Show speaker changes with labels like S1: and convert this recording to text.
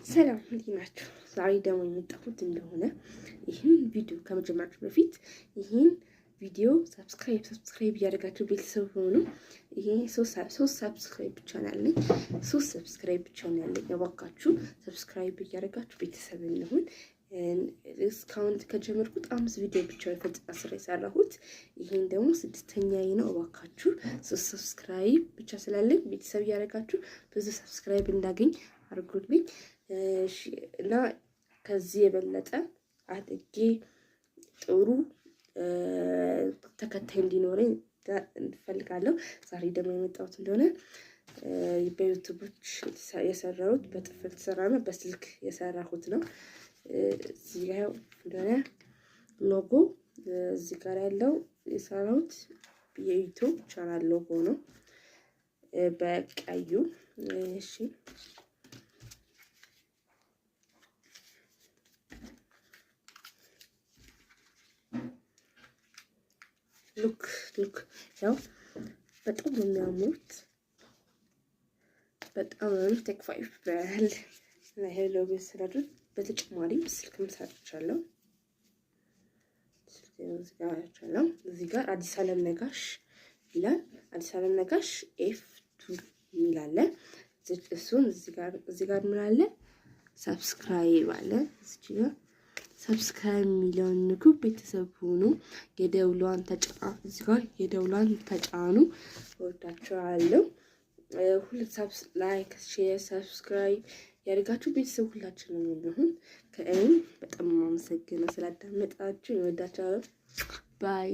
S1: ሰላም እንዴት ናችሁ? ዛሬ ደግሞ የመጣሁት እንደሆነ ይህን ቪዲዮ ከመጀመራችሁ በፊት ይህን ቪዲዮ ሰብስክራይብ እያደረጋችሁ ቤተሰብ ሆኑ። ይሄ ሶስት ሰብስክራይብ ብቻ ነው ያለኝ። 3 ሰብስክራይብ ብቻ ነው ያለኝ። እባካችሁ ሰብስክራይብ እያደረጋችሁ ቤተሰብ እንሁን። እስካሁን ከጀመርኩት 5 ቪዲዮ ብቻ ስራ የሰራሁት ይሄን ደግሞ 6ኛዬ ነው። እባካችሁ 3 ሰብስክራይብ ብቻ ስላለኝ ቤተሰብ እያደረጋችሁ ብዙ ሰብስክራይብ እንዳገኝ አድርጉልኝ። እና ከዚህ የበለጠ አድጌ ጥሩ ተከታይ እንዲኖረኝ እንፈልጋለሁ። ዛሬ ደግሞ የመጣሁት እንደሆነ በዩቲዩቦች የሰራሁት በጥፍር ተሰራ ነው፣ በስልክ የሰራሁት ነው። እዚህ ጋር እንደሆነ ሎጎ እዚህ ጋር ያለው የሰራሁት የዩቲዩብ ቻናል ሎጎ ነው በቀዩ። እሺ ሉክ ያው በጣም ነው የሚያምሩት። በጣም ነው ቴክ 5 ብራል ለሄሎ በስራዱ በተጨማሪም ስልክም ሰርቻለሁ። እዚህ ጋር አዲስ ዓለም ነጋሽ ይላል። አዲስ ዓለም ነጋሽ F2 ይላል። እሱን እዚህ ጋር ምን አለ? ሰብስክራይብ አለ። እዚህ ጋር ሰብስክራይብ ሚሊዮን ንኩ፣ ቤተሰብ ሁኑ፣ የደውሏን ተጫኑ። እዚህ ጋር የደውሏን ተጫኑ። ወዳችኋለሁ። ላይክ፣ ሼር፣ ሰብስክራይብ ያደርጋችሁ ቤተሰብ ሁላችንም እንሁን። ከእኔም በጣም አመሰግናለሁ ስላዳመጣችሁ። ወዳችኋለሁ። ባይ